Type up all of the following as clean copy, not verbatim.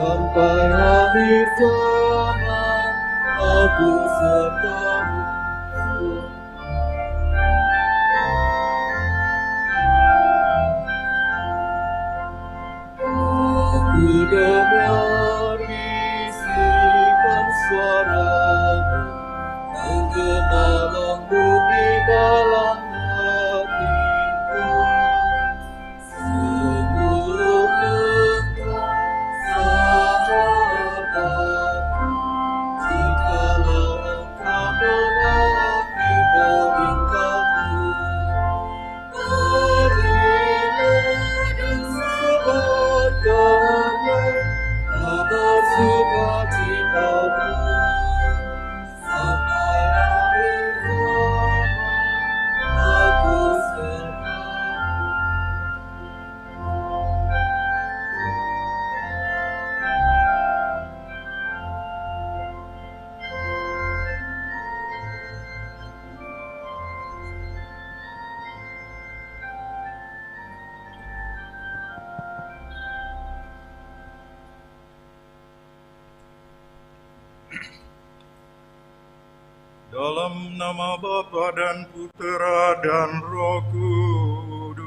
sampai akhir zaman aku sertamu. Ku dengar bisikan suaramu, menggema lembut di dalam hatiku. Sungguh engkau sahabatku, jikalau engkau menaati perintahmu. Marilah dan sebarkanlah kabar sukacitamu sampai akhir zaman aku sertamu. Dalam nama Bapa dan Putera dan Roh Kudus.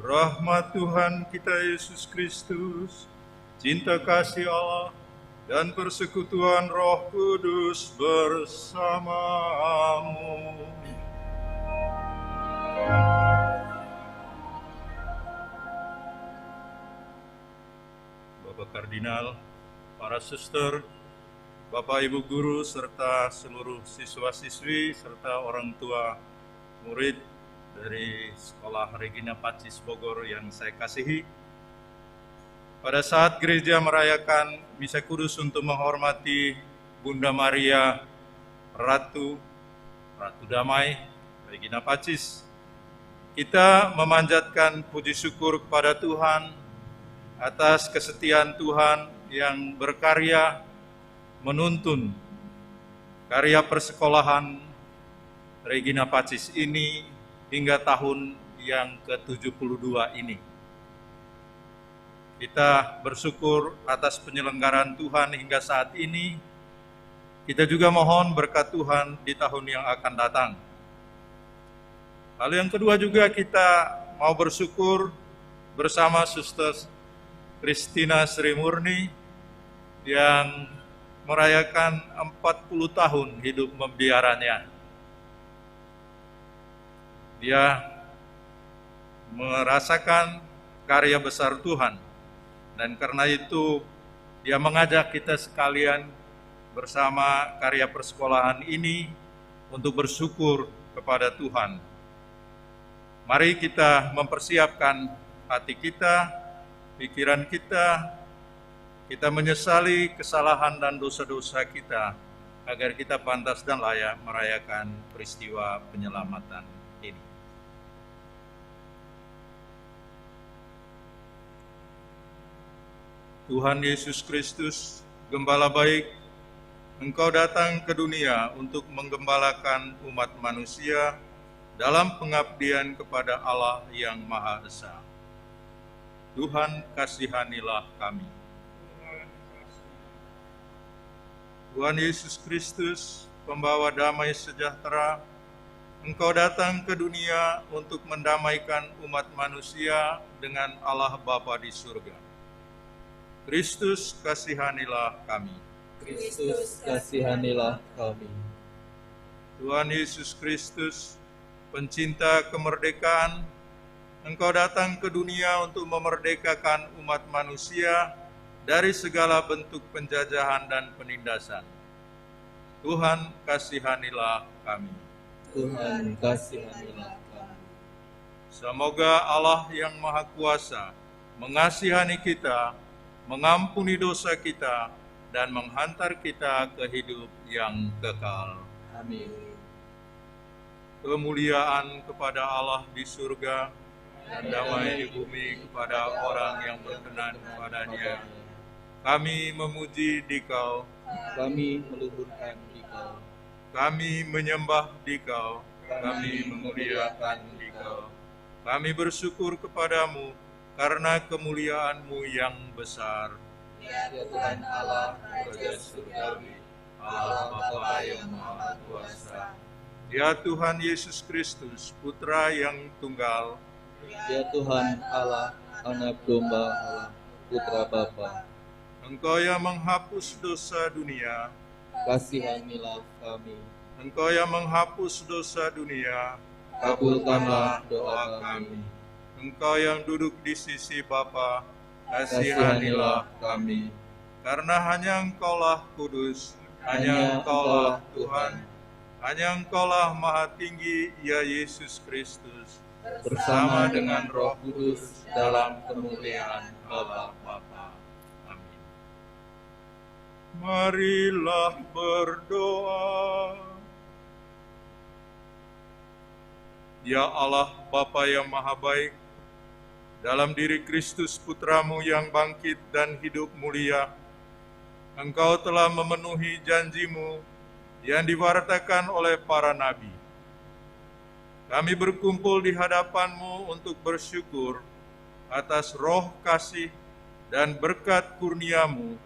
Rahmat Tuhan kita Yesus Kristus, cinta kasih Allah, dan persekutuan Roh Kudus bersamamu. Bapak Kardinal, para suster, Bapak Ibu guru, serta seluruh siswa-siswi, serta orang tua murid dari Sekolah Regina Pacis Bogor yang saya kasihi. Pada saat gereja merayakan Misa Kudus untuk menghormati Bunda Maria, Ratu Damai, Regina Pacis, kita memanjatkan puji syukur kepada Tuhan atas kesetiaan Tuhan yang berkarya menuntun karya persekolahan Regina Pacis ini hingga tahun yang ke-72 ini. Kita bersyukur atas penyelenggaraan Tuhan hingga saat ini. Kita juga mohon berkat Tuhan di tahun yang akan datang. Lalu yang kedua juga kita mau bersyukur bersama Suster Kristina Sri Murni yang merayakan 40 tahun hidup membiaranya. Dia merasakan karya besar Tuhan, dan karena itu dia mengajak kita sekalian bersama karya persekolahan ini untuk bersyukur kepada Tuhan. Mari kita mempersiapkan hati kita, pikiran kita menyesali kesalahan dan dosa-dosa kita, agar kita pantas dan layak merayakan peristiwa penyelamatan ini. Tuhan Yesus Kristus, Gembala baik, Engkau datang ke dunia untuk menggembalakan umat manusia dalam pengabdian kepada Allah yang Maha Esa. Tuhan, kasihanilah kami. Tuhan Yesus Kristus, pembawa damai sejahtera, Engkau datang ke dunia untuk mendamaikan umat manusia dengan Allah Bapa di surga. Kristus, kasihanilah kami. Kristus, kasihanilah kami. Tuhan Yesus Kristus, pencinta kemerdekaan, Engkau datang ke dunia untuk memerdekakan umat manusia dari segala bentuk penjajahan dan penindasan. Tuhan, kasihanilah kami. Tuhan, kasihanilah kami. Semoga Allah yang Maha Kuasa mengasihani kita, mengampuni dosa kita, dan menghantar kita ke hidup yang kekal. Amin. Kemuliaan kepada Allah di surga, dan damai di bumi kepada orang yang berkenan kepada-Nya. Kami memuji Dikau, Kami meluhurkan Dikau, kami menyembah Dikau, kami memuliakan Dikau. Kami bersyukur kepadamu karena kemuliaan-Mu yang besar. Ya Tuhan Allah, Raja Surgawi, Allah Bapa yang Maha Kuasa. Ya Tuhan Yesus Kristus, Putra yang tunggal. Ya Tuhan Allah, Anak Domba Allah, Putra Bapa. Engkau yang menghapus dosa dunia. Kasihanilah kami. Engkau yang menghapus dosa dunia. Kabulkanlah doa kami. Engkau yang duduk di sisi Bapa, Kasihanilah kami. karena hanya Engkaulah kudus, hanya Engkaulah Tuhan, hanya Engkaulah Maha Tinggi, ya Yesus Kristus, Bersama dengan Roh Kudus dalam kemuliaan Bapa. Amin. Marilah berdoa. Ya Allah, Bapa yang Maha Baik, dalam diri Kristus Putramu yang bangkit dan hidup mulia, Engkau telah memenuhi janji-Mu yang diwartakan oleh para nabi. Kami berkumpul di hadapan-Mu untuk bersyukur atas roh kasih dan berkat kurnia-Mu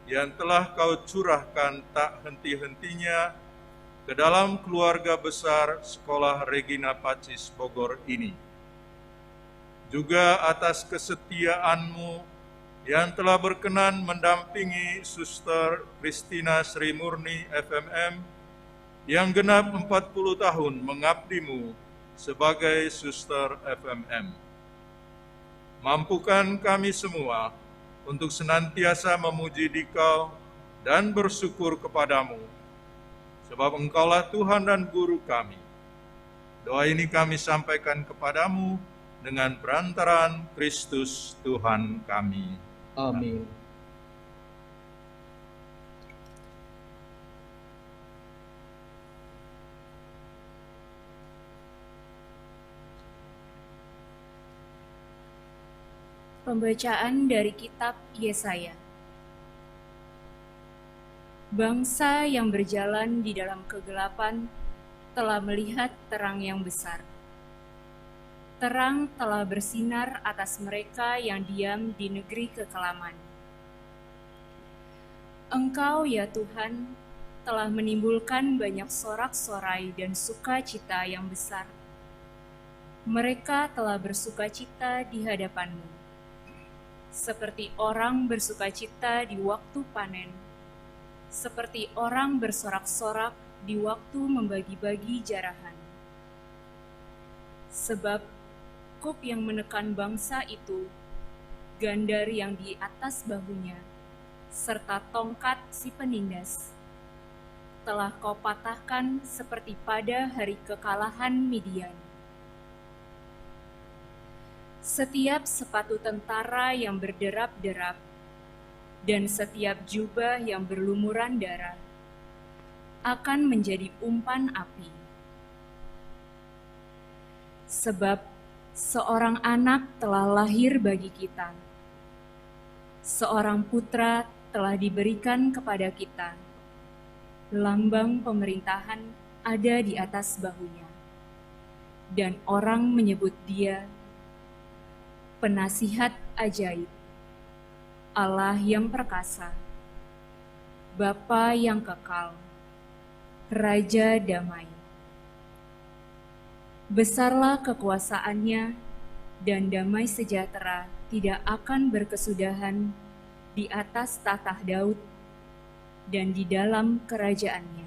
yang telah Kau curahkan tak henti-hentinya ke dalam keluarga besar Sekolah Regina Pacis Bogor ini. Juga atas kesetiaan-Mu yang telah berkenan mendampingi Suster Kristina Sri Murni FMM yang genap 40 tahun mengabdi-Mu sebagai Suster FMM. Mampukan kami semua untuk senantiasa memuji Dikau dan bersyukur kepadamu, sebab Engkaulah Tuhan dan Guru kami. Doa ini kami sampaikan kepadamu dengan perantaraan Kristus Tuhan kami. Amin. Pembacaan dari kitab Yesaya. Bangsa yang berjalan di dalam kegelapan telah melihat terang yang besar. Terang telah bersinar atas mereka yang diam di negeri kekelaman. Engkau, ya Tuhan, telah menimbulkan banyak sorak-sorai dan sukacita yang besar. Mereka telah bersukacita di hadapan-Mu, seperti orang bersukacita di waktu panen, seperti orang bersorak-sorak di waktu membagi-bagi jarahan. Sebab kuk yang menekan bangsa itu, gandar yang di atas bahunya, serta tongkat si penindas, telah Kau patahkan seperti pada hari kekalahan Midian. Setiap sepatu tentara yang berderap-derap dan setiap jubah yang berlumuran darah akan menjadi umpan api. Sebab seorang anak telah lahir bagi kita, seorang putra telah diberikan kepada kita, lambang pemerintahan ada di atas bahunya, dan orang menyebut Dia Penasihat Ajaib, Allah yang perkasa, Bapa yang kekal, Raja damai. Besarlah kekuasaannya, dan damai sejahtera tidak akan berkesudahan di atas tahta Daud dan di dalam kerajaannya.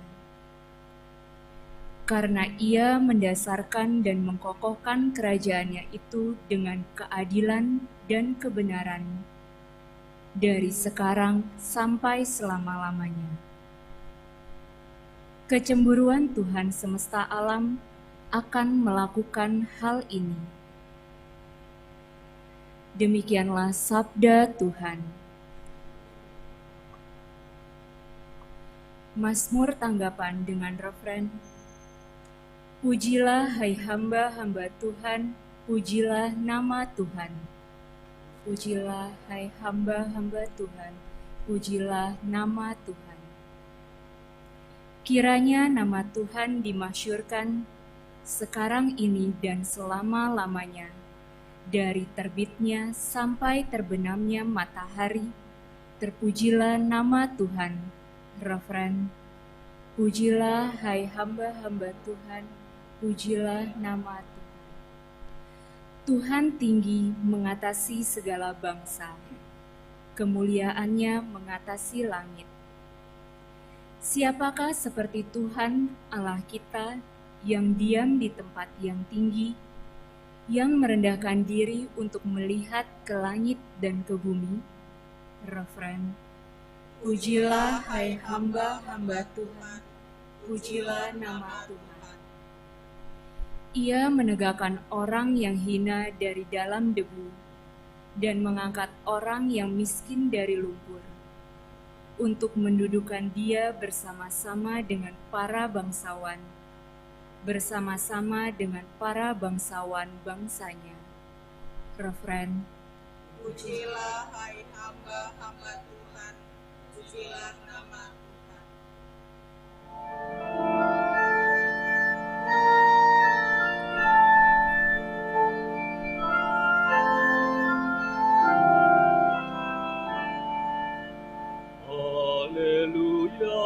Karena Ia mendasarkan dan mengkokohkan kerajaannya itu dengan keadilan dan kebenaran dari sekarang sampai selama-lamanya. Kecemburuan Tuhan semesta alam akan melakukan hal ini. Demikianlah sabda Tuhan. Mazmur tanggapan dengan refren: Pujilah hai hamba-hamba Tuhan, pujilah nama Tuhan. Pujilah hai hamba-hamba Tuhan, pujilah nama Tuhan. Kiranya nama Tuhan dimasyurkan sekarang ini dan selama-lamanya, dari terbitnya sampai terbenamnya matahari. Terpujilah nama Tuhan. Refren. Pujilah hai hamba-hamba Tuhan, pujilah nama Tuhan. Tuhan tinggi mengatasi segala bangsa, kemuliaannya mengatasi langit. Siapakah seperti Tuhan Allah kita yang diam di tempat yang tinggi, yang merendahkan diri untuk melihat ke langit dan ke bumi? Refren. Pujilah hai hamba-hamba Tuhan, pujilah nama Tuhan. Ia menegakkan orang yang hina dari dalam debu dan mengangkat orang yang miskin dari lumpur, untuk mendudukan dia bersama-sama dengan para bangsawan, bersama-sama dengan para bangsawan bangsanya. Refren. Pujilah hai hamba-hamba Tuhan, pujilah nama Tuhan. Haleluya,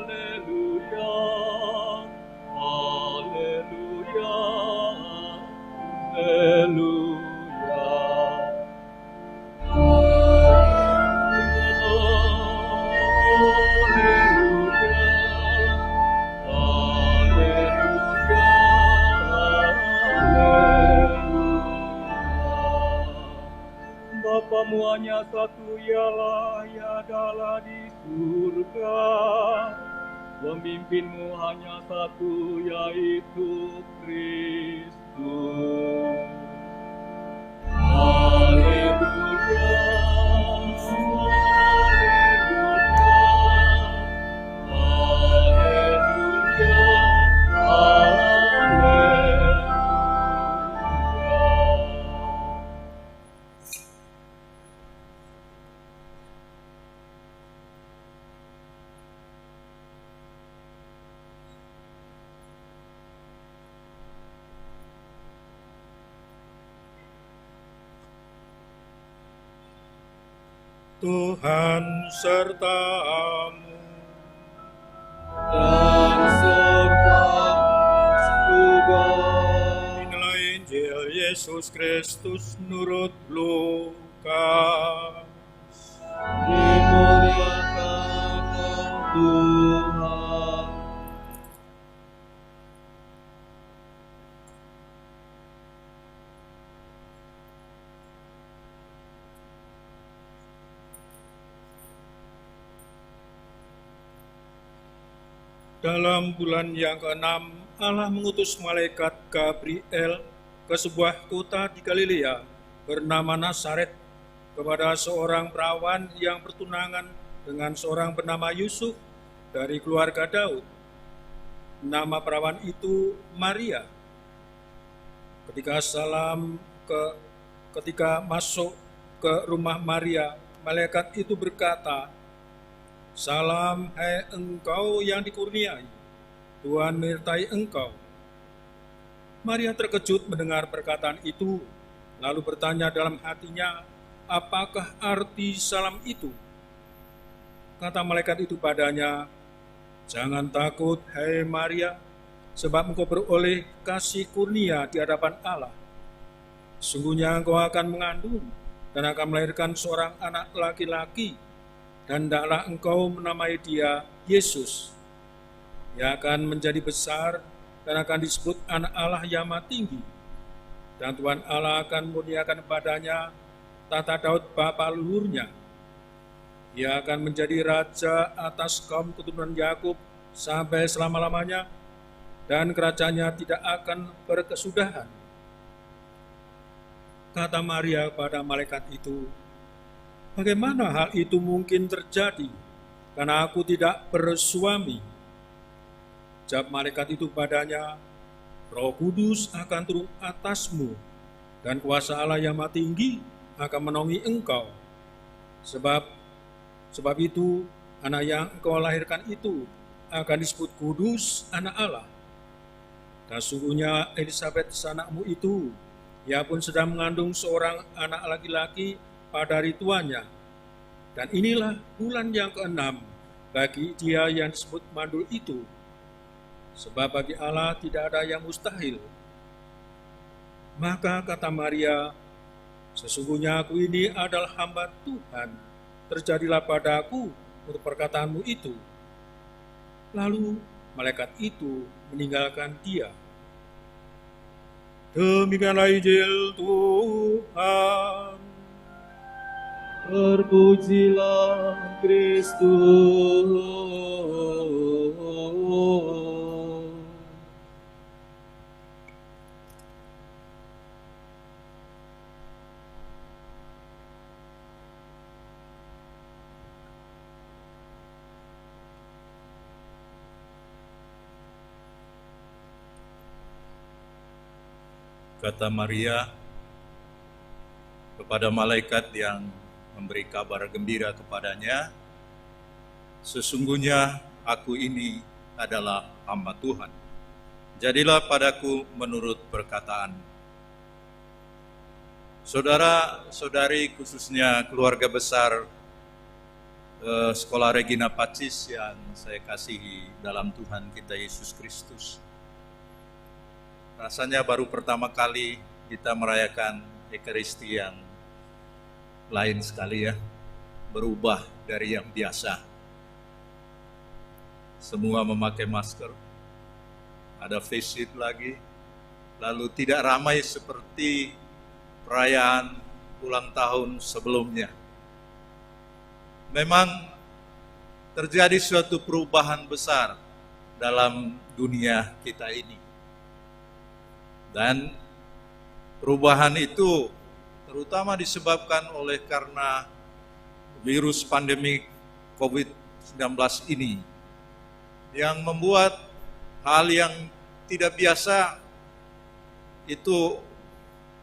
haleluya, haleluya, Bapamu hanya satu, ialah ia adalah di surga. Pemimpinmu hanya satu, yaitu Kristus. Haleluya, haleluya, haleluya. Tuhan sertamu Dan serta juga Inilah Injil Yesus Kristus menurut Lukas. dimuliakan Tuhan. Dalam bulan yang ke-6, Allah mengutus malaikat Gabriel ke sebuah kota di Galilea bernama Nazaret kepada seorang perawan yang bertunangan dengan seorang bernama Yusuf dari keluarga Daud. Nama perawan itu Maria. Ketika masuk ke rumah Maria, malaikat itu berkata, "Salam, hai engkau yang dikurniai, Tuhan menyertai engkau." Maria terkejut mendengar perkataan itu, lalu bertanya dalam hatinya, "Apakah arti salam itu?" Kata malaikat itu padanya, "Jangan takut, hai Maria, sebab engkau beroleh kasih kurnia di hadapan Allah. Sungguhnya engkau akan mengandung dan akan melahirkan seorang anak laki-laki, dan hendaklah engkau menamai dia Yesus. Ia akan menjadi besar dan akan disebut anak Allah yang Maha Tinggi. Dan Tuhan Allah akan memuliakan padanya tata Daud bapa leluhurnya. Ia akan menjadi raja atas kaum keturunan Yakub sampai selama-lamanya, dan kerajaannya tidak akan berkesudahan." Kata Maria pada malaikat itu, "Bagaimana hal itu mungkin terjadi, karena aku tidak bersuami?" Jawab malaikat itu padanya, "Roh Kudus akan turun atasmu, dan kuasa Allah yang Maha Tinggi akan menaungi engkau. Sebab itu, anak yang engkau lahirkan itu akan disebut kudus, anak Allah. Dan sungguhnya Elisabeth anakmu itu, ia pun sedang mengandung seorang anak laki-laki pada hari tuanya. Dan inilah bulan yang ke-6 bagi dia yang disebut mandul itu. Sebab bagi Allah tidak ada yang mustahil. Maka kata Maria, sesungguhnya aku ini adalah hamba Tuhan, terjadilah padaku untuk perkataanmu itu. Lalu malaikat itu meninggalkan dia. Demikianlah Injil Tuhan. Terpujilah Kristus. Kata Maria kepada malaikat yang memberi kabar gembira kepadanya, sesungguhnya aku ini adalah hamba Tuhan. Jadilah padaku menurut perkataan. Saudara-saudari, khususnya keluarga besar Sekolah Regina Pacis yang saya kasihi dalam Tuhan kita Yesus Kristus. Rasanya baru pertama kali kita merayakan Ekaristi yang lain sekali ya, berubah dari yang biasa. Semua memakai masker, ada face shield lagi, lalu tidak ramai seperti perayaan ulang tahun sebelumnya. Memang terjadi suatu perubahan besar dalam dunia kita ini. Dan perubahan itu terutama disebabkan oleh karena virus pandemi COVID-19 ini yang membuat hal yang tidak biasa itu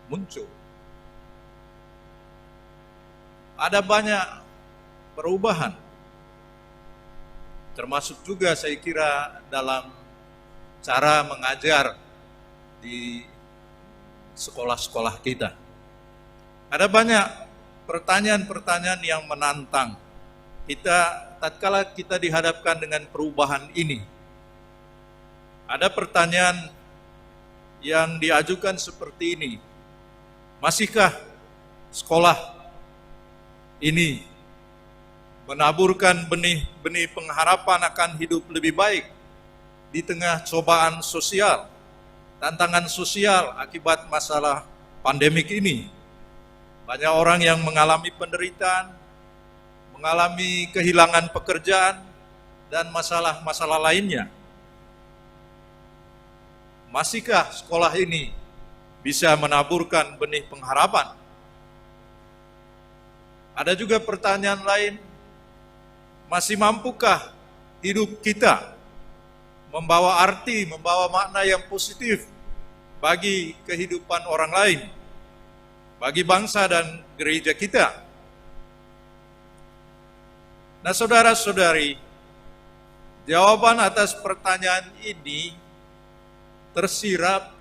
muncul. Ada banyak perubahan, termasuk juga saya kira dalam cara mengajar di sekolah-sekolah kita. Ada banyak pertanyaan-pertanyaan yang menantang kita tatkala kita dihadapkan dengan perubahan ini. Ada pertanyaan yang diajukan seperti ini. Masihkah sekolah ini menaburkan benih-benih pengharapan akan hidup lebih baik di tengah cobaan sosial, tantangan sosial akibat masalah pandemik ini? Banyak orang yang mengalami penderitaan, mengalami kehilangan pekerjaan, dan masalah-masalah lainnya. Masihkah sekolah ini bisa menaburkan benih pengharapan? Ada juga pertanyaan lain, masih mampukah hidup kita membawa arti, membawa makna yang positif bagi kehidupan orang lain, bagi bangsa dan gereja kita? Nah, saudara-saudari, jawaban atas pertanyaan ini tersirap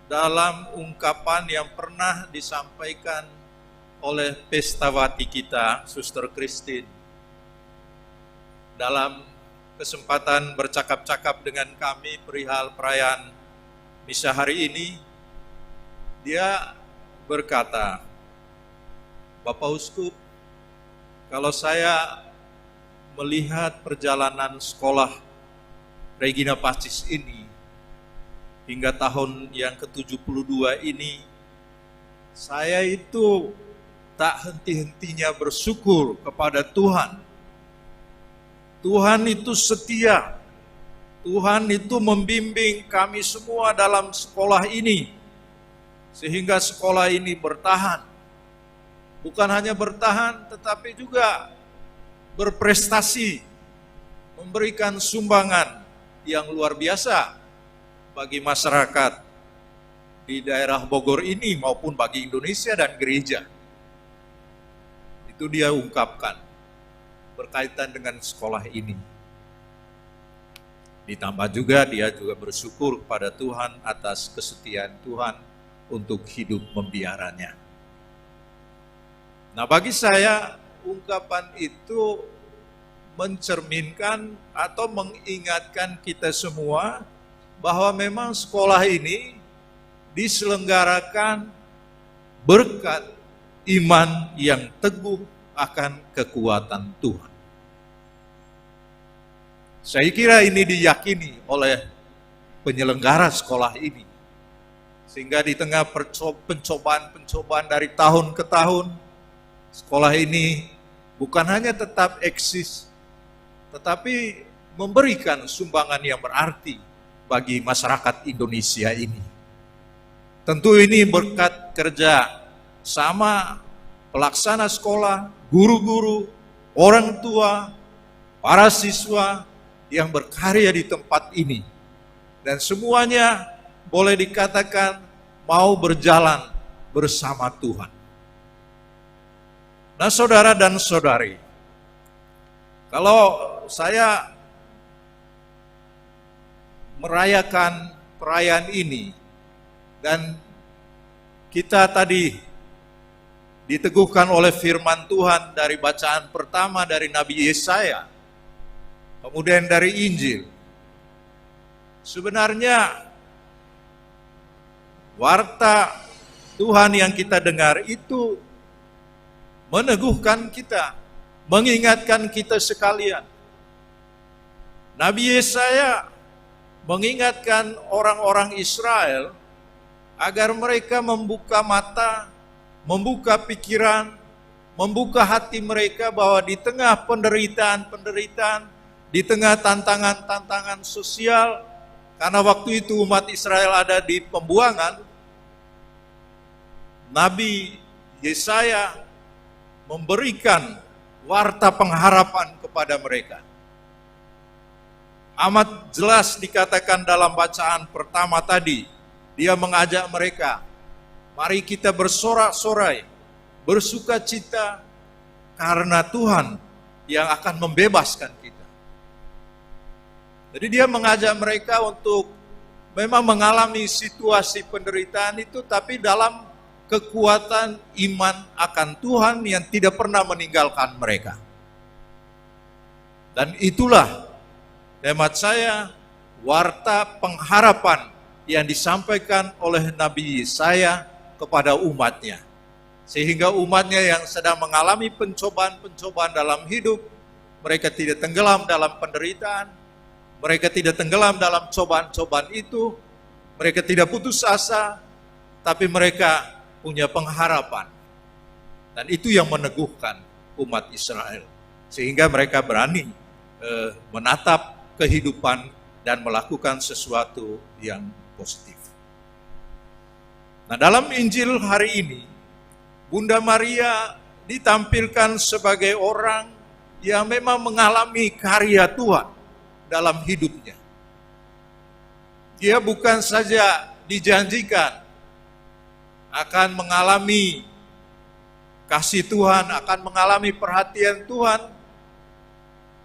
dalam ungkapan yang pernah disampaikan oleh pestawati kita, Suster Christine, dalam kesempatan bercakap-cakap dengan kami perihal perayaan misa hari ini. Dia berkata, Bapak Uskup, kalau saya melihat perjalanan sekolah Regina Pacis ini hingga tahun yang ke-72 ini, saya itu tak henti-hentinya bersyukur kepada Tuhan. Tuhan itu setia. Tuhan itu membimbing kami semua dalam sekolah ini, sehingga sekolah ini bertahan. Bukan hanya bertahan, tetapi juga berprestasi, memberikan sumbangan yang luar biasa bagi masyarakat di daerah Bogor ini maupun bagi Indonesia dan gereja. Itu dia ungkapkan berkaitan dengan sekolah ini. Ditambah juga dia juga bersyukur kepada Tuhan atas kesetiaan Tuhan untuk hidup membiaranya. Nah, bagi saya ungkapan itu mencerminkan atau mengingatkan kita semua bahwa memang sekolah ini diselenggarakan berkat iman yang teguh akan kekuatan Tuhan. Saya kira ini diyakini oleh penyelenggara sekolah ini. Sehingga di tengah pencobaan-pencobaan dari tahun ke tahun, sekolah ini bukan hanya tetap eksis, tetapi memberikan sumbangan yang berarti bagi masyarakat Indonesia ini. Tentu ini berkat kerja sama pelaksana sekolah, guru-guru, orang tua, para siswa yang berkarya di tempat ini. Dan semuanya boleh dikatakan mau berjalan bersama Tuhan. Nah, saudara dan saudari, kalau saya merayakan perayaan ini dan kita tadi diteguhkan oleh firman Tuhan dari bacaan pertama dari Nabi Yesaya, kemudian dari Injil. Sebenarnya warta Tuhan yang kita dengar itu meneguhkan kita, mengingatkan kita sekalian. Nabi Yesaya mengingatkan orang-orang Israel agar mereka membuka mata, membuka pikiran, membuka hati mereka bahwa di tengah penderitaan-penderitaan, di tengah tantangan-tantangan sosial, karena waktu itu umat Israel ada di pembuangan, Nabi Yesaya memberikan warta pengharapan kepada mereka. Amat jelas dikatakan dalam bacaan pertama tadi, dia mengajak mereka, mari kita bersorak-sorai, bersuka cita, karena Tuhan yang akan membebaskan kita. Jadi dia mengajak mereka untuk memang mengalami situasi penderitaan itu, tapi dalam kekuatan iman akan Tuhan yang tidak pernah meninggalkan mereka. Dan itulah hemat saya, warta pengharapan yang disampaikan oleh Nabi Yesaya kepada umatnya. Sehingga umatnya yang sedang mengalami pencobaan-pencobaan dalam hidup, mereka tidak tenggelam dalam penderitaan, mereka tidak tenggelam dalam cobaan-cobaan itu, mereka tidak putus asa, tapi mereka punya pengharapan. Dan itu yang meneguhkan umat Israel. Sehingga mereka berani menatap kehidupan dan melakukan sesuatu yang positif. Nah, dalam Injil hari ini, Bunda Maria ditampilkan sebagai orang yang memang mengalami karya Tuhan dalam hidupnya. Dia bukan saja dijanjikan akan mengalami kasih Tuhan, akan mengalami perhatian Tuhan,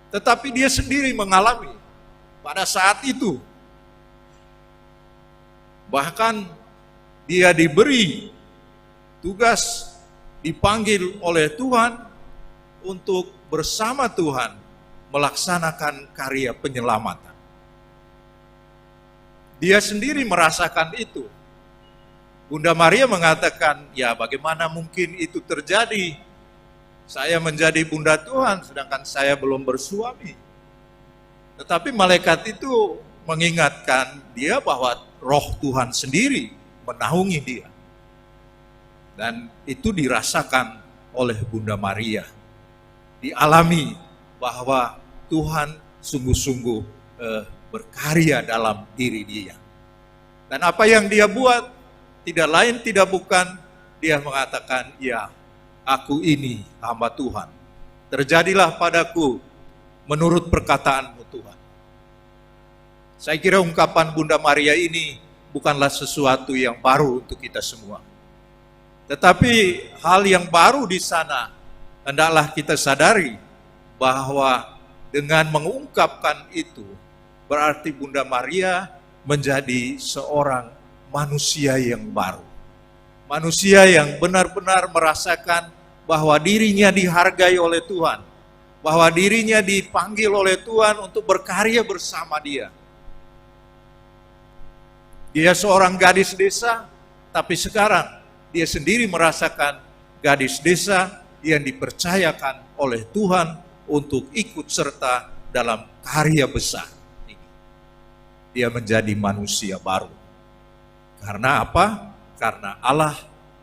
tetapi dia sendiri mengalami pada saat itu. Bahkan dia diberi tugas, dipanggil oleh Tuhan untuk bersama Tuhan melaksanakan karya penyelamatan. Dia sendiri merasakan itu. Bunda Maria mengatakan, ya bagaimana mungkin itu terjadi? Saya menjadi bunda Tuhan sedangkan saya belum bersuami. Tetapi malaikat itu mengingatkan dia bahwa roh Tuhan sendiri menaungi dia. Dan itu dirasakan oleh Bunda Maria. Dialami bahwa Tuhan sungguh-sungguh berkarya dalam diri dia. Dan apa yang dia buat tidak lain tidak bukan dia mengatakan, ya aku ini hamba Tuhan. Terjadilah padaku menurut perkataanmu Tuhan. Saya kira ungkapan Bunda Maria ini bukanlah sesuatu yang baru untuk kita semua. Tetapi hal yang baru di sana hendaklah kita sadari bahwa dengan mengungkapkan itu, berarti Bunda Maria menjadi seorang manusia yang baru. Manusia yang benar-benar merasakan bahwa dirinya dihargai oleh Tuhan, bahwa dirinya dipanggil oleh Tuhan untuk berkarya bersama Dia. Dia seorang gadis desa, tapi sekarang dia sendiri merasakan gadis desa yang dipercayakan oleh Tuhan untuk ikut serta dalam karya besar ini. Dia menjadi manusia baru. Karena apa? Karena Allah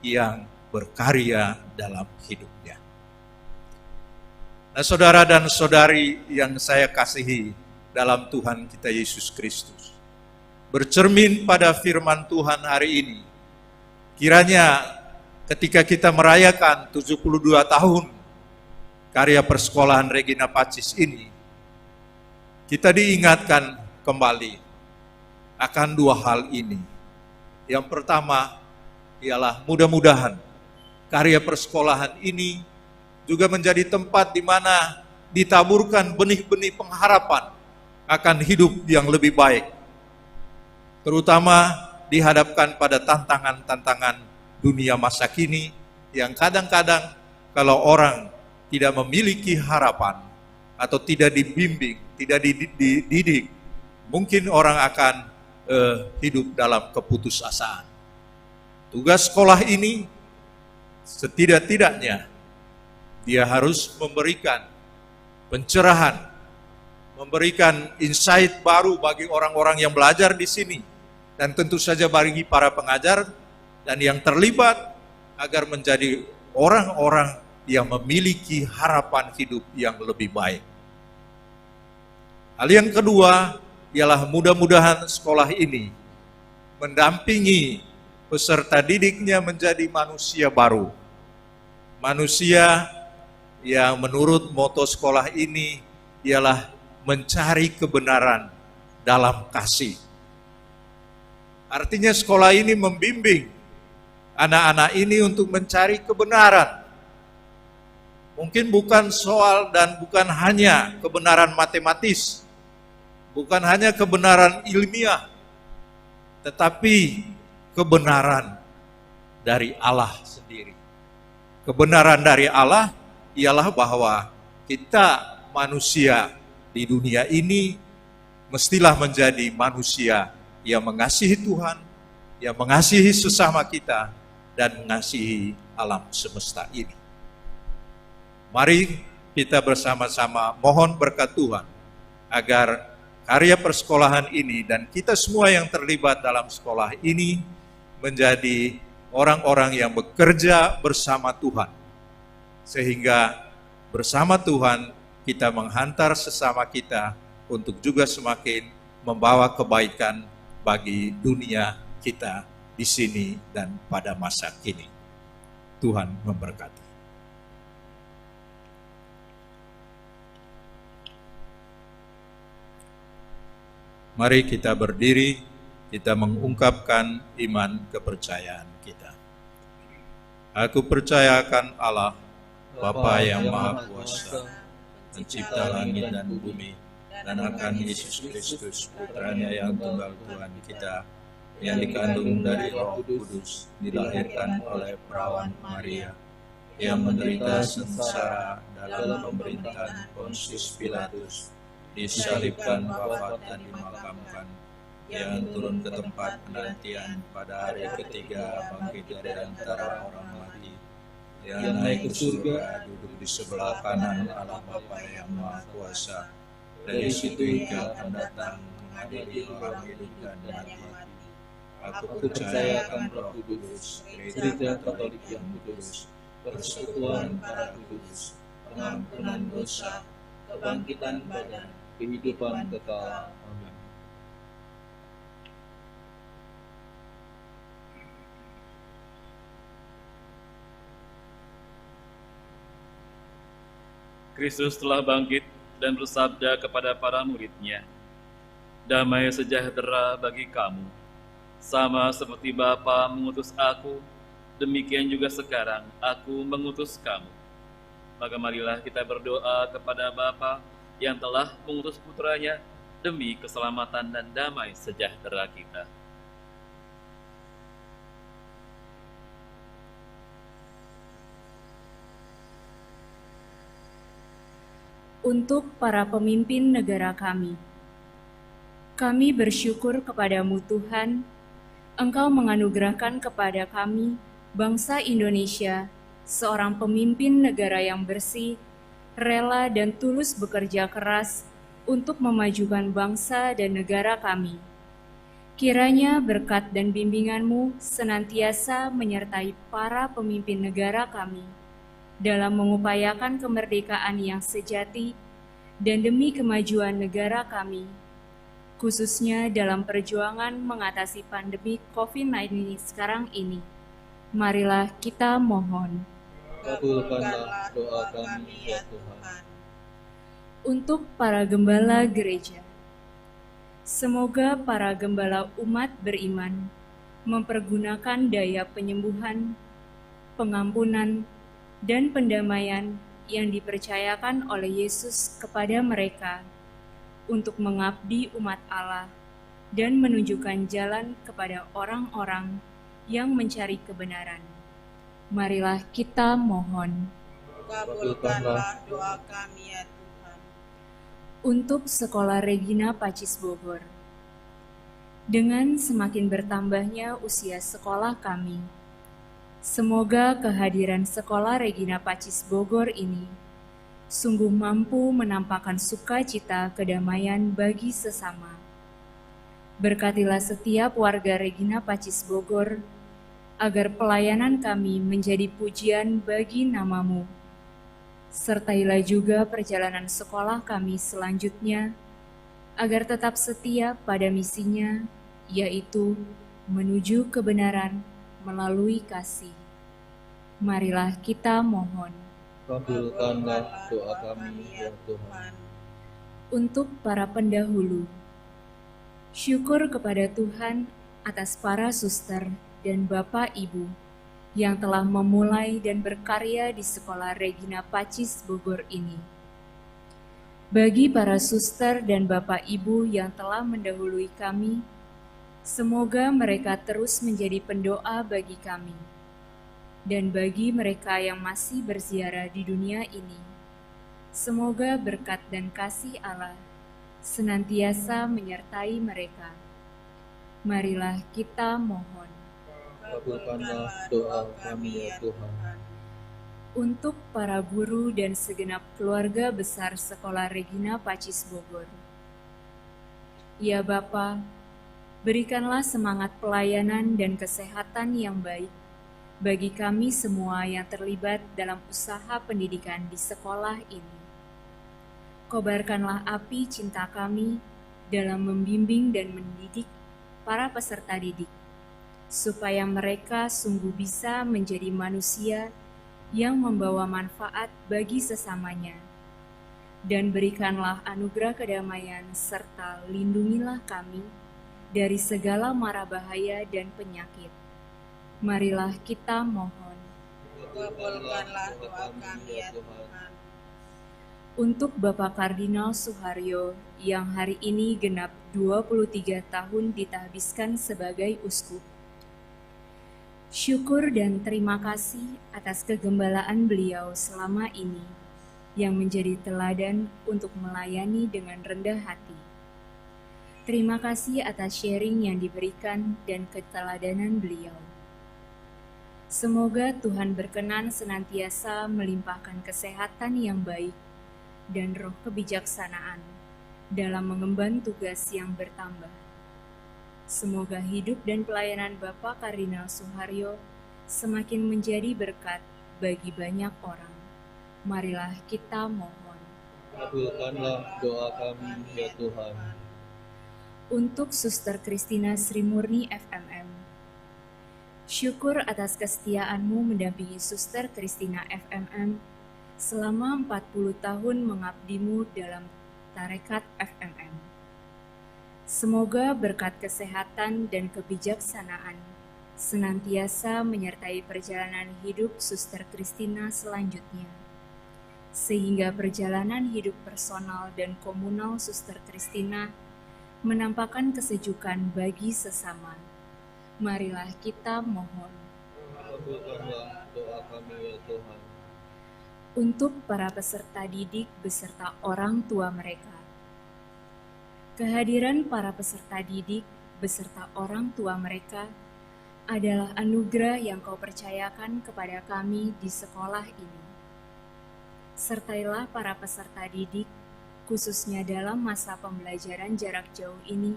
yang berkarya dalam hidupnya. Nah, saudara dan saudari yang saya kasihi dalam Tuhan kita Yesus Kristus, bercermin pada firman Tuhan hari ini, kiranya ketika kita merayakan 72 tahun karya persekolahan Regina Pacis ini, kita diingatkan kembali akan dua hal ini. Yang pertama ialah mudah-mudahan karya persekolahan ini juga menjadi tempat di mana ditaburkan benih-benih pengharapan akan hidup yang lebih baik, terutama dihadapkan pada tantangan-tantangan dunia masa kini yang kadang-kadang kalau orang tidak memiliki harapan atau tidak dibimbing, tidak dididik, mungkin orang akan hidup dalam keputusasaan. Tugas sekolah ini setidak-tidaknya dia harus memberikan pencerahan, memberikan insight baru bagi orang-orang yang belajar di sini, dan tentu saja bagi para pengajar dan yang terlibat agar menjadi orang-orang yang memiliki harapan hidup yang lebih baik. Hal yang kedua ialah mudah-mudahan sekolah ini mendampingi peserta didiknya menjadi manusia baru. Manusia yang menurut moto sekolah ini ialah mencari kebenaran dalam kasih. Artinya sekolah ini membimbing anak-anak ini untuk mencari kebenaran. Mungkin bukan soal dan bukan hanya kebenaran matematis, bukan hanya kebenaran ilmiah, tetapi kebenaran dari Allah sendiri. Kebenaran dari Allah ialah bahwa kita manusia di dunia ini mestilah menjadi manusia yang mengasihi Tuhan, yang mengasihi sesama kita, dan mengasihi alam semesta ini. Mari kita bersama-sama mohon berkat Tuhan agar karya persekolahan ini dan kita semua yang terlibat dalam sekolah ini menjadi orang-orang yang bekerja bersama Tuhan, sehingga bersama Tuhan kita menghantar sesama kita untuk juga semakin membawa kebaikan bagi dunia kita di sini dan pada masa kini. Tuhan memberkati. Mari kita berdiri, kita mengungkapkan iman kepercayaan kita. Aku percayakan Allah, Bapa yang Maha Kuasa, pencipta langit dan bumi, dan akan Yesus Kristus, putranya yang tunggal Tuhan kita, yang dikandung dari Roh Kudus, dilahirkan oleh perawan Maria, yang menderita sengsara dalam pemerintahan Pontius Pilatus, disalibkan, wafat dan dimakamkan, yang turun ke tempat penantian pada hari ketiga, bangkit dari antara orang mati, yang naik ke surga, duduk di sebelah kanan Allah Bapa yang Maha Kuasa. Dari situ ia akan datang menghadiri orang hidup dan mati. Aku percaya akan Roh Kudus, Gereja Katolik yang kudus, persekutuan para kudus, pengampunan dosa, kebangkitan badan, kehidupan kekal. Amin. Kristus telah bangkit dan bersabda kepada para murid-Nya, "Damai sejahtera bagi kamu. Sama seperti Bapa mengutus aku, demikian juga sekarang aku mengutus kamu." Maka marilah kita berdoa kepada Bapa yang telah mengutus putranya demi keselamatan dan damai sejahtera kita. Untuk para pemimpin negara kami bersyukur kepadamu Tuhan, Engkau menganugerahkan kepada kami, bangsa Indonesia, seorang pemimpin negara yang bersih, rela dan tulus bekerja keras untuk memajukan bangsa dan negara kami. Kiranya berkat dan bimbingan-Mu senantiasa menyertai para pemimpin negara kami dalam mengupayakan kemerdekaan yang sejati dan demi kemajuan negara kami, khususnya dalam perjuangan mengatasi pandemi COVID-19 sekarang ini. Marilah kita mohon. Kabulkanlah doa kami ya Tuhan. Untuk para gembala gereja, semoga para gembala umat beriman mempergunakan daya penyembuhan, pengampunan, dan pendamaian yang dipercayakan oleh Yesus kepada mereka untuk mengabdi umat Allah dan menunjukkan jalan kepada orang-orang yang mencari kebenaran. Marilah kita mohon. Kabulkanlah doa kami ya Tuhan. Untuk Sekolah Regina Pacis Bogor, dengan semakin bertambahnya usia sekolah kami, semoga kehadiran Sekolah Regina Pacis Bogor ini sungguh mampu menampakkan sukacita kedamaian bagi sesama. Berkatilah setiap warga Regina Pacis Bogor, agar pelayanan kami menjadi pujian bagi nama-Mu. Sertailah juga perjalanan sekolah kami selanjutnya, agar tetap setia pada misinya, yaitu menuju kebenaran melalui kasih. Marilah kita mohon. Kabulkanlah doa kami ya Tuhan. Untuk para pendahulu, syukur kepada Tuhan atas para suster dan Bapak Ibu yang telah memulai dan berkarya di Sekolah Regina Pacis Bogor ini. Bagi para suster dan Bapak Ibu yang telah mendahului kami, semoga mereka terus menjadi pendoa bagi kami. Dan bagi mereka yang masih berziarah di dunia ini, semoga berkat dan kasih Allah senantiasa menyertai mereka. Marilah kita mohon. Kabulkanlah doa kami ya Tuhan. Untuk para guru dan segenap keluarga besar Sekolah Regina Pacis Bogor. Ya Bapa, berikanlah semangat pelayanan dan kesehatan yang baik bagi kami semua yang terlibat dalam usaha pendidikan di sekolah ini. Kobarkanlah api cinta kami dalam membimbing dan mendidik para peserta didik, supaya mereka sungguh bisa menjadi manusia yang membawa manfaat bagi sesamanya. Dan berikanlah anugerah kedamaian serta lindungilah kami dari segala mara bahaya dan penyakit. Marilah kita mohon. Kabulkanlah doa kami ya Tuhan. Untuk Bapak Kardinal Suharyo yang hari ini genap 23 tahun ditahbiskan sebagai uskup. Syukur dan terima kasih atas kegembalaan beliau selama ini yang menjadi teladan untuk melayani dengan rendah hati. Terima kasih atas sharing yang diberikan dan keteladanan beliau. Semoga Tuhan berkenan senantiasa melimpahkan kesehatan yang baik dan roh kebijaksanaan dalam mengemban tugas yang bertambah. Semoga hidup dan pelayanan Bapak Kardinal Suharyo semakin menjadi berkat bagi banyak orang. Marilah kita mohon. Kabulkanlah doa kami ya Tuhan. Untuk Suster Kristina Sri Murni FMM, syukur atas kesetiaan-Mu mendampingi Suster Kristina FMM selama 40 tahun mengabdi-Mu dalam Tarekat FMM. Semoga berkat kesehatan dan kebijaksanaan senantiasa menyertai perjalanan hidup Suster Kristina selanjutnya, sehingga perjalanan hidup personal dan komunal Suster Kristina menampakkan kesejukan bagi sesama. Marilah kita mohon. Kabulkanlah doa kami ya Tuhan. Untuk para peserta didik beserta orang tua mereka. Kehadiran para peserta didik beserta orang tua mereka adalah anugerah yang Kau percayakan kepada kami di sekolah ini. Sertailah para peserta didik, khususnya dalam masa pembelajaran jarak jauh ini,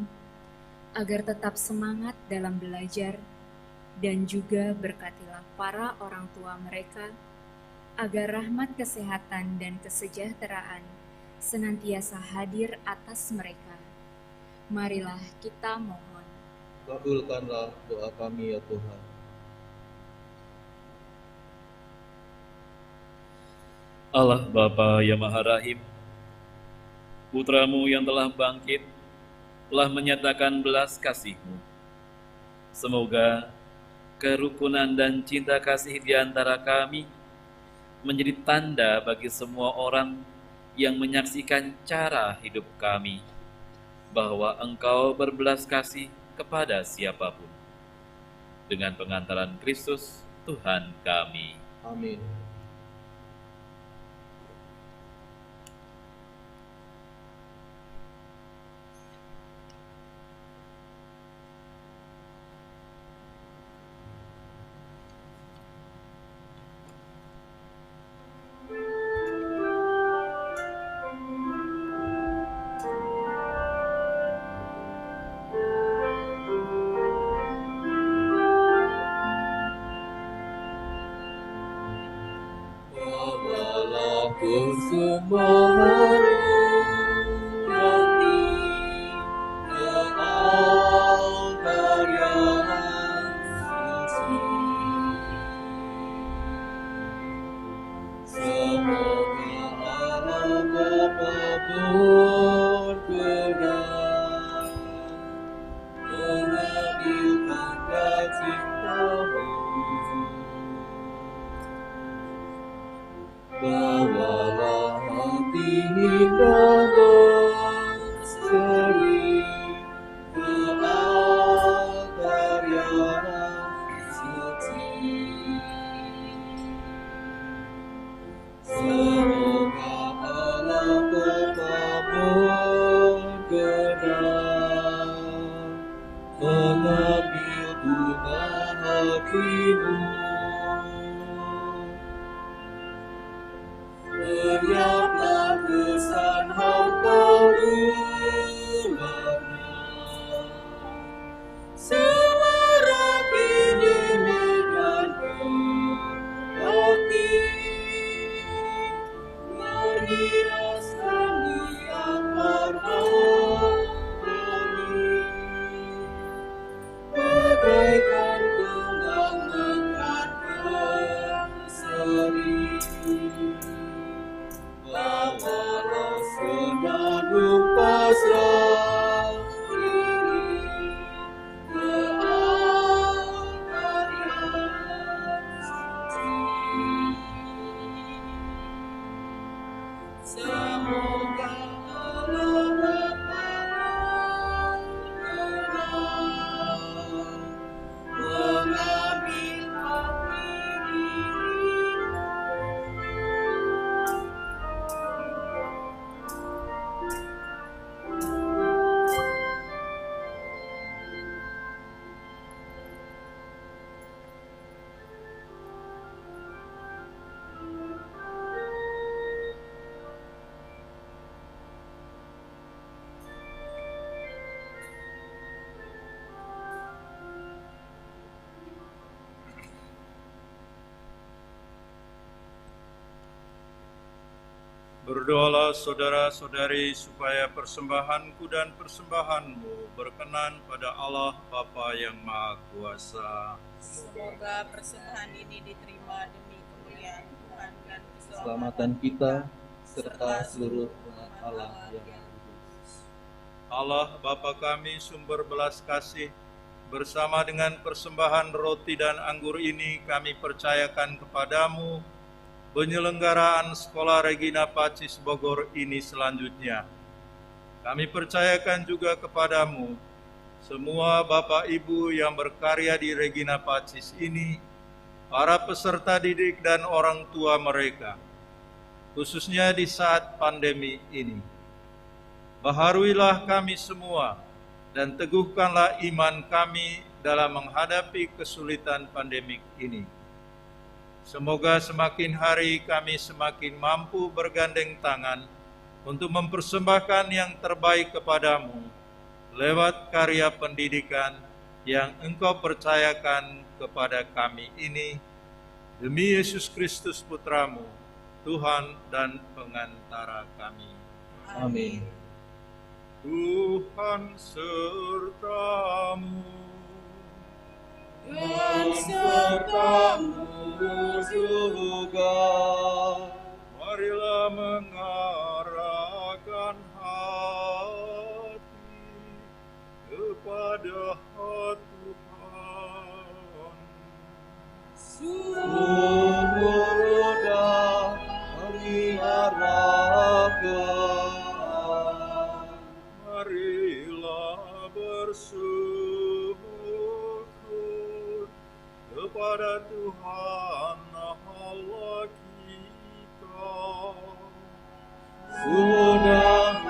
agar tetap semangat dalam belajar, dan juga berkatilah para orang tua mereka, agar rahmat kesehatan dan kesejahteraan senantiasa hadir atas mereka. Marilah kita mohon. Kabulkanlah doa kami ya Tuhan. Allah Bapa yang Maha Rahim, Putra-Mu yang telah bangkit, telah menyatakan belas kasih-Mu. Semoga kerukunan dan cinta kasih di antara kami menjadi tanda bagi semua orang yang menyaksikan cara hidup kami, bahwa Engkau berbelas kasih kepada siapapun. Dengan pengantaran Kristus, Tuhan kami. Amin. Bawalah persembahan kami ke altar yang suci. Semoga Allah Bapa berkenan mengambil tanda cinta-Mu. Bawalah hati indah berseri ke altar yang suci. Semoga Allah Bapa berkenan mengambil bunga hati-Mu. Beriaplah kesan Hamba ulangnya, suara penyemen dan berbakti, menghiaskan liang harmoni, bagaikan kembang mekar berseri. Bawalah senandung pasrah diri ke altar yang suci. Semoga Allah berkenan mengambil hati diri-Mu. Berdoalah saudara-saudari supaya persembahanku dan persembahanmu berkenan pada Allah Bapa yang Maha Kuasa. Semoga persembahan ini diterima demi kemuliaan Tuhan dan Keselamatan kita serta seluruh umat Allah yang kudus. Allah Bapa kami sumber belas kasih, bersama dengan persembahan roti dan anggur ini kami percayakan kepadamu penyelenggaraan Sekolah Regina Pacis Bogor ini selanjutnya. Kami percayakan juga kepadamu semua Bapak Ibu yang berkarya di Regina Pacis ini, para peserta didik dan orang tua mereka, khususnya di saat pandemi ini. Baharuilah kami semua dan teguhkanlah iman kami dalam menghadapi kesulitan pandemik ini. Semoga semakin hari kami semakin mampu bergandeng tangan untuk mempersembahkan yang terbaik kepadamu lewat karya pendidikan yang Engkau percayakan kepada kami ini, demi Yesus Kristus Putramu, Tuhan dan pengantara kami. Amin. Tuhan sertamu Dan sertamu juga. Marilah mengarahkan hati kepada Tuhan. Sungguh dan kami arahkan. Marilah bersyukur kepada Tuhan Allah kita. Sudahlah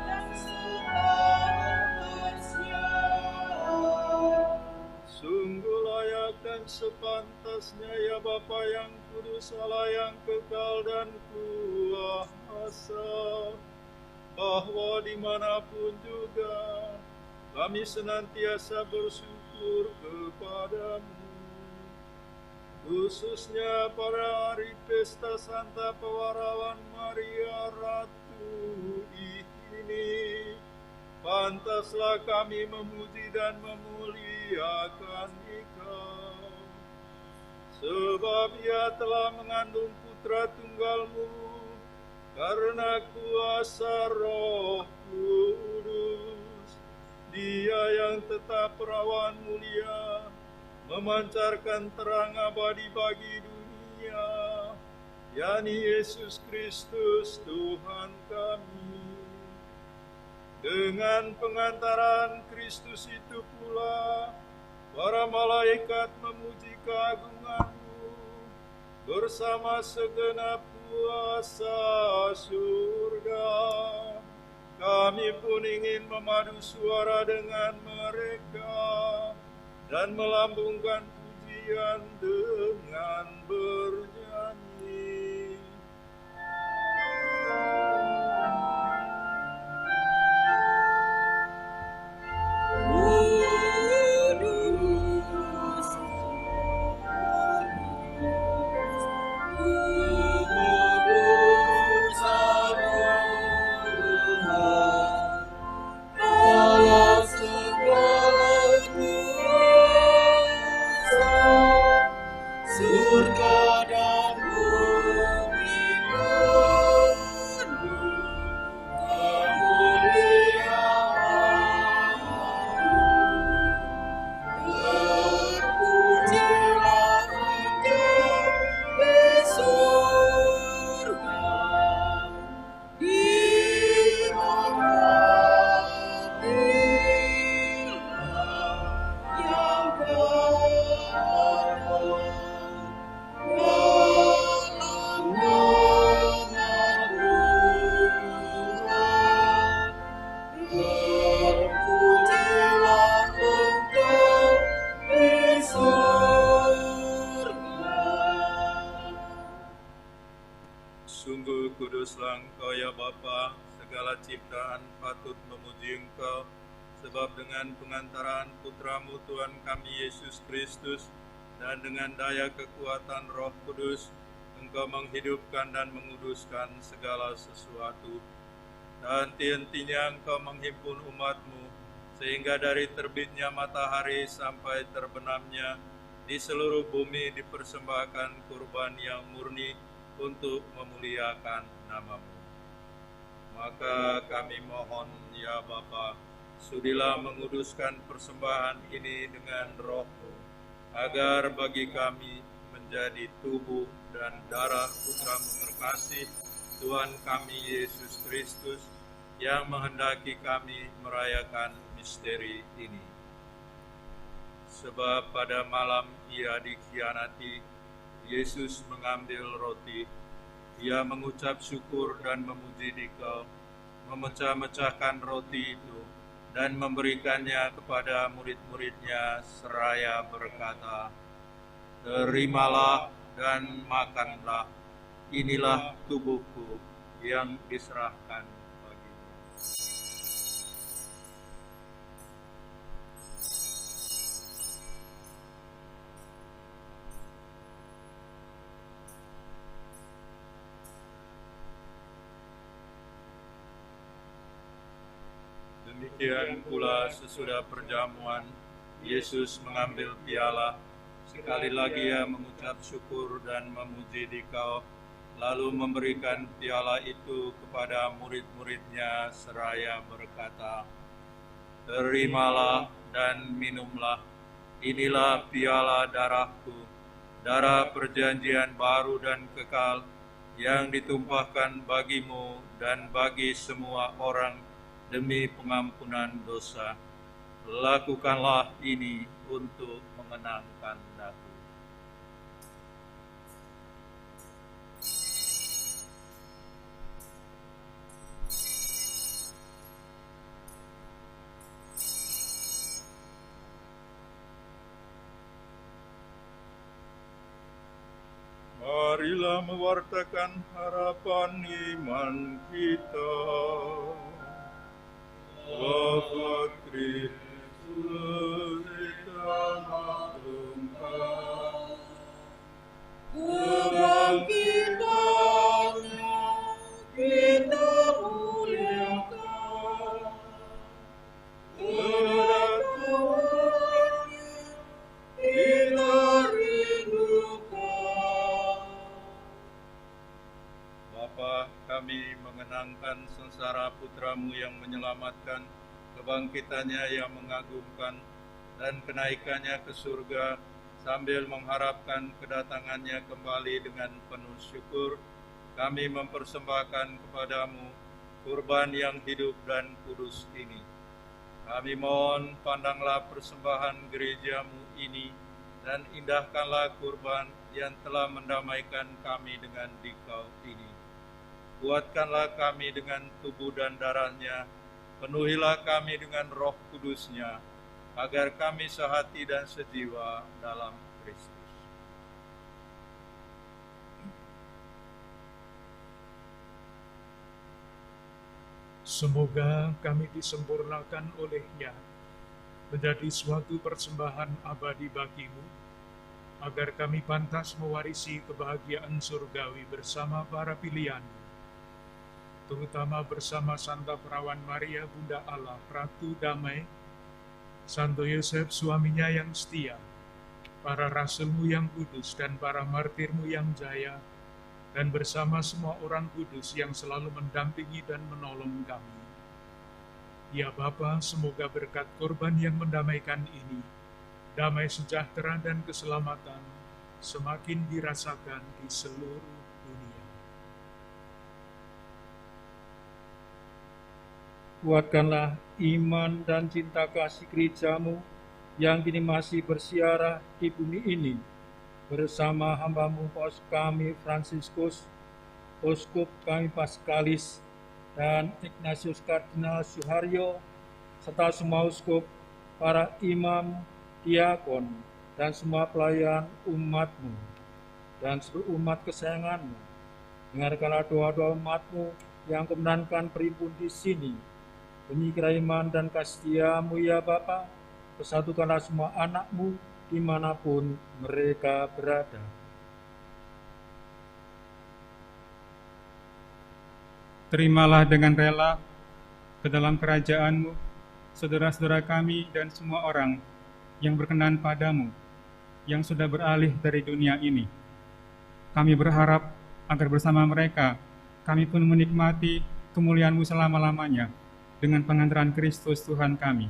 dan seharusnya Sungguh layak dan sepantasnya ya Bapa yang kudus, Allah yang kekal dan kuasa, bahwa dimanapun juga kami senantiasa bersyukur kepadamu, khususnya pada hari pesta Santa Pewarawan Maria Ratu ini. Pantaslah kami memuji dan memuliakan Engkau, sebab Ia telah mengandung Putra Tunggalmu karena kuasa Roh Kudus. Dia yang tetap perawan mulia, memancarkan terang abadi bagi dunia, yakni Yesus Kristus Tuhan kami. Dengan pengantaran Kristus itu pula, para malaikat memuji keagungan-Mu bersama segenap kuasa surga. Kami pun ingin memadu suara dengan mereka dan melambungkan pujian dengan bernyanyi. Sungguh kuduslah Engkau ya Bapa, segala ciptaan patut memuji Engkau, sebab dengan pengantaran Putramu Tuhan kami Yesus Kristus dan dengan daya kekuatan Roh Kudus, Engkau menghidupkan dan menguduskan segala sesuatu. Dan henti-hentinya Engkau menghimpun umat-Mu, sehingga dari terbitnya matahari sampai terbenamnya di seluruh bumi dipersembahkan kurban yang murni untuk memuliakan nama-Mu. Maka kami mohon ya Bapa, sudilah menguduskan persembahan ini dengan Roh-Mu, agar bagi kami menjadi tubuh dan darah Putra-Mu terkasih, Tuhan kami Yesus Kristus, yang menghendaki kami merayakan misteri ini. Sebab pada malam Ia dikhianati, Yesus mengambil roti, Ia mengucap syukur dan memuji Dikau, memecah-mecahkan roti itu, dan memberikannya kepada murid-muridnya seraya berkata, "Terimalah dan makanlah, inilah tubuhku yang diserahkan bagimu." Demikian pula sesudah perjamuan, Yesus mengambil piala, sekali lagi Ia mengucap syukur dan memuji Dikau, lalu memberikan piala itu kepada murid-muridnya seraya berkata, "Terimalah dan minumlah, inilah piala darahku, darah perjanjian baru dan kekal, yang ditumpahkan bagimu dan bagi semua orang demi pengampunan dosa. Lakukanlah ini untuk mengenangkan aku." Marilah mewartakan harapan iman kita. Bapa Kristus kita maklumkan, kebangkitannya kita muliakan, kedatangannya kita rindukan. Bapa, kami mengenangkan sengsara putramu yang menyelamatkan, kebangkitannya yang mengagumkan, dan kenaikannya ke surga, sambil mengharapkan kedatangannya kembali dengan penuh syukur, kami mempersembahkan kepadamu kurban yang hidup dan kudus ini. Kami mohon, pandanglah persembahan gerejamu ini, dan indahkanlah kurban yang telah mendamaikan kami dengan Dikau ini. Kuatkanlah kami dengan tubuh dan darahnya, penuhilah kami dengan Roh Kudusnya, agar kami sehati dan sejiwa dalam Kristus. Semoga kami disempurnakan oleh-Nya menjadi suatu persembahan abadi bagimu, agar kami pantas mewarisi kebahagiaan surgawi bersama para pilihan, terutama bersama Santa Perawan Maria, Bunda Allah, Ratu Damai, Santo Yosef suaminya yang setia, para rasulmu yang kudus dan para martirmu yang jaya, dan bersama semua orang kudus yang selalu mendampingi dan menolong kami. Ya Bapa, semoga berkat korban yang mendamaikan ini, damai sejahtera dan keselamatan semakin dirasakan di seluruh dunia. Kuatkanlah iman dan cinta kasih gerejamu yang kini masih bersiarah di bumi ini, bersama hamba-Mu Paus kami Fransiskus, Uskup kami Paskalis, dan Ignatius Kardinal Suharyo, serta semua uskup, para imam, diakon, dan semua pelayan umat-Mu, dan seluruh umat kesayangan-Mu. Dengarkanlah doa-doa umat-Mu yang kemenangan berimpun di sini. Demi kerahiman dan kasih-Mu ya Bapa, persatukanlah semua anak-Mu dimanapun mereka berada. Terimalah dengan rela ke dalam kerajaan-Mu saudara-saudara kami dan semua orang yang berkenan padamu, yang sudah beralih dari dunia ini. Kami berharap agar bersama mereka kami pun menikmati kemuliaan-Mu selama-lamanya dengan pengantaran Kristus Tuhan kami.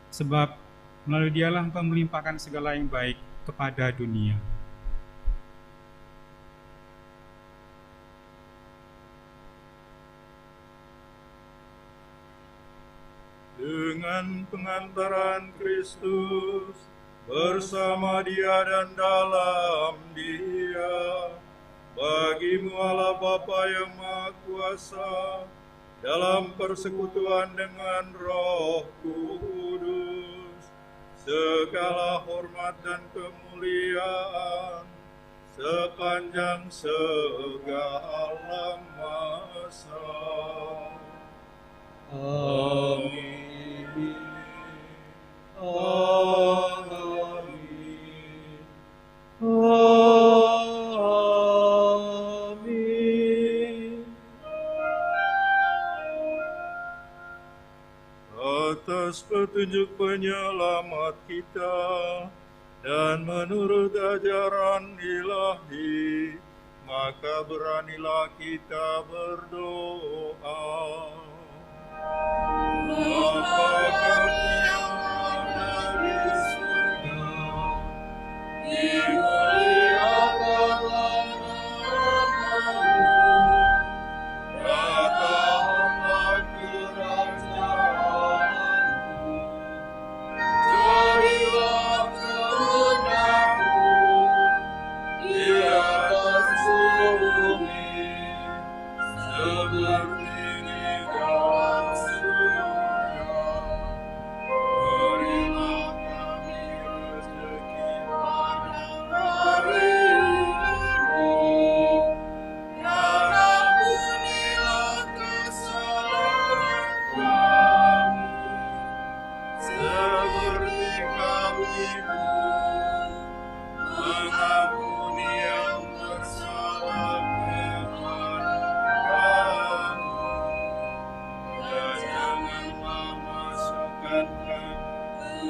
Sebab melalui Dialah Engkau melimpahkan segala yang baik kepada dunia. dengan pengantaran Kristus, bersama Dia dan dalam Dia, bagimu Allah Bapa yang Maha Kuasa, dalam persekutuan dengan Roh Kudus, segala hormat dan kemuliaan sepanjang segala masa. Amin. Amin. Amin. Atas petunjuk penyelamat kita dan menurut ajaran ilahi, maka beranilah kita berdoa. Bapa kami yang ada di surga, dimuliakanlah namamu, datanglah kerajaanmu, jadilah kehendakmu di atas bumi seperti di atas surga. Berilah kami rezeki pada hari ini, dan ampunilah kesalahan kami, seperti kami pun mengampuni yang bersalah kepada kami. Dan janganlah masukkan kami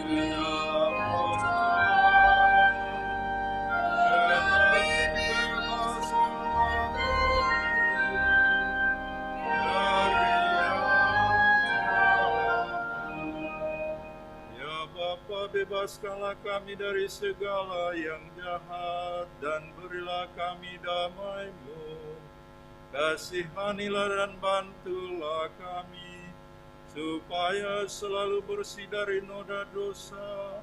ke dalam percobaan, tetapi bebaskanlah kami dari yang jahat. Ya Bapa, bebaskanlah kami dari segala yang jahat, dan berilah kami damai-Mu. Kasihanilah dan bantulah kami, supaya selalu bersih dari noda dosa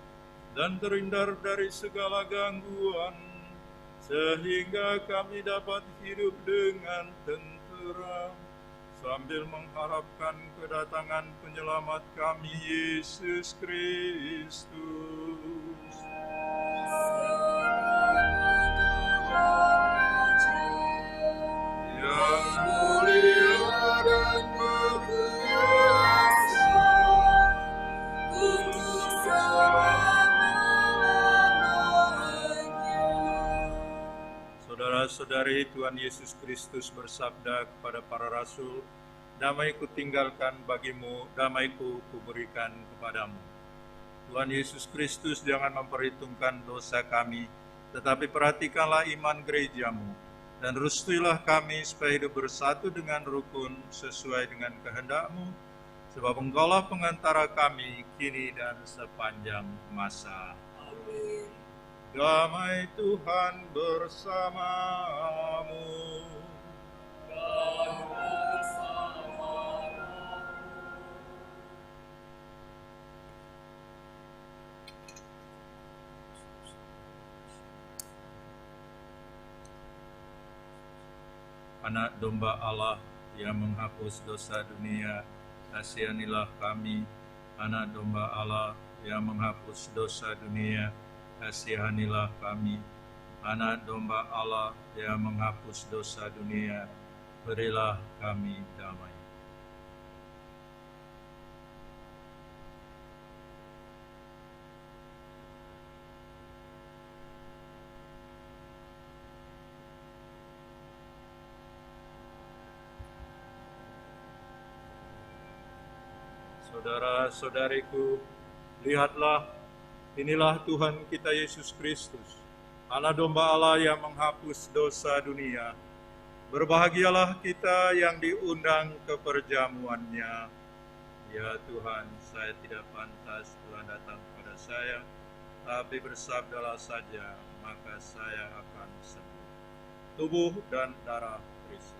dan terhindar dari segala gangguan, sehingga kami dapat hidup dengan tentera, sambil mengharapkan kedatangan penyelamat kami, Yesus Kristus. Yang mulia dan berkuasa untuk selama-lamanya. Saudara-saudari, Tuhan Yesus Kristus bersabda kepada para rasul, "Damai-Ku tinggalkan bagimu, damai-Ku kuberikan kepadamu." Tuhan Yesus Kristus jangan memperhitungkan dosa kami, tetapi perhatikanlah iman gerejamu, dan restuilah kami supaya hidup bersatu dengan rukun sesuai dengan kehendak-Mu, sebab Engkaulah pengantara kami kini dan sepanjang masa. Amin. Damai Tuhan bersamamu. Dan bersamamu. Anak domba Allah yang menghapus dosa dunia, kasihanilah kami. Anak domba Allah yang menghapus dosa dunia, kasihanilah kami. Anak domba Allah yang menghapus dosa dunia, berilah kami damai. Saudara-saudariku, lihatlah, inilah Tuhan kita Yesus Kristus, Anak domba Allah yang menghapus dosa dunia. Berbahagialah kita yang diundang ke perjamuannya. Ya Tuhan, saya tidak pantas Tuhan datang kepada saya, tapi bersabdalah saja, maka saya akan sembuh. Tubuh dan darah Kristus.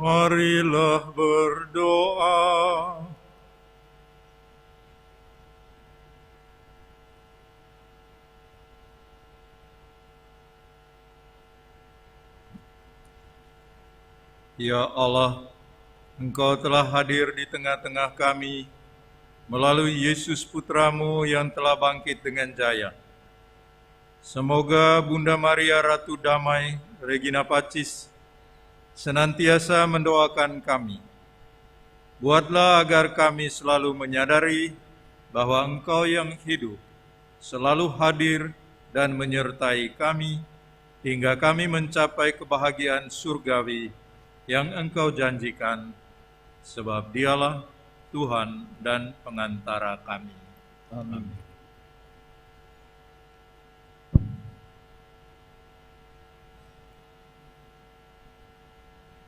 Marilah berdoa. Ya Allah, Engkau telah hadir di tengah-tengah kami melalui Yesus Putramu yang telah bangkit dengan jaya. Semoga Bunda Maria Ratu Damai, Regina Pacis, senantiasa mendoakan kami. Buatlah agar kami selalu menyadari bahwa Engkau yang hidup selalu hadir dan menyertai kami hingga kami mencapai kebahagiaan surgawi yang Engkau janjikan, sebab Dialah Tuhan dan pengantara kami. Amin.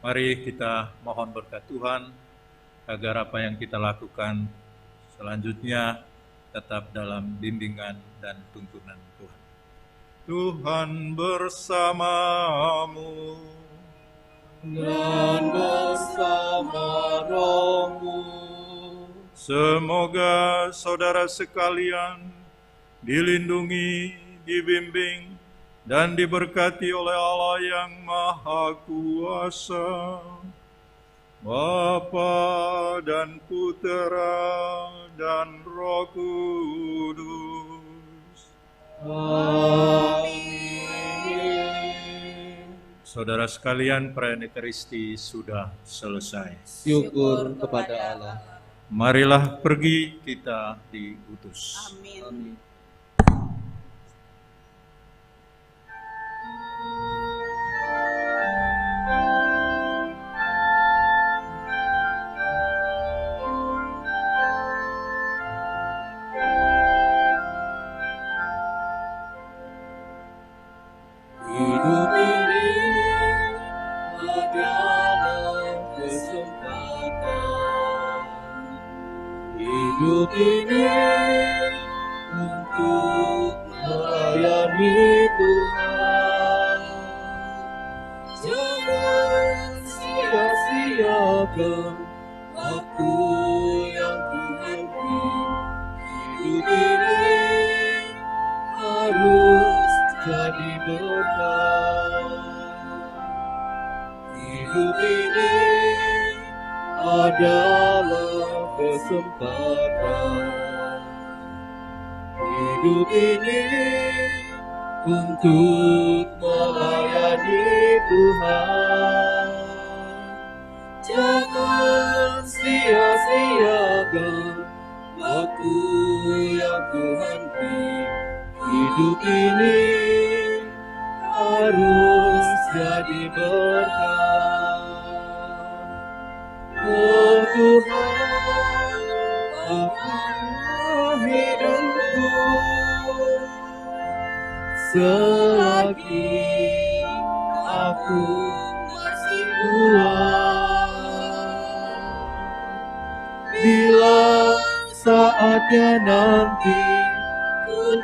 Mari kita mohon berkat Tuhan agar apa yang kita lakukan selanjutnya tetap dalam bimbingan dan tuntunan Tuhan. Tuhan bersamamu Dan bersama rohmu. Semoga saudara sekalian dilindungi, dibimbing, dan diberkati oleh Allah yang Maha Kuasa, Bapa dan Putera dan Roh Kudus. Amin. Saudara sekalian, perayaan Ekaristi sudah selesai. Syukur kepada Allah. Marilah pergi, kita diutus. Amin. Hidup ini adalah kesempatan. Hidup ini untuk melayani Tuhan. Jangan sia-siakan waktu yang Tuhan beri. Hidup ini harus jadi berkah. Hidup ini adalah kesempatan. Hidup ini untuk melayani Tuhan. Jangan sia-siakan waktu yang Tuhan beri. Hidup ini harus jadi berkah. Oh Tuhan, apa hidupku selagi aku masih kuat. Bila saatnya nanti ku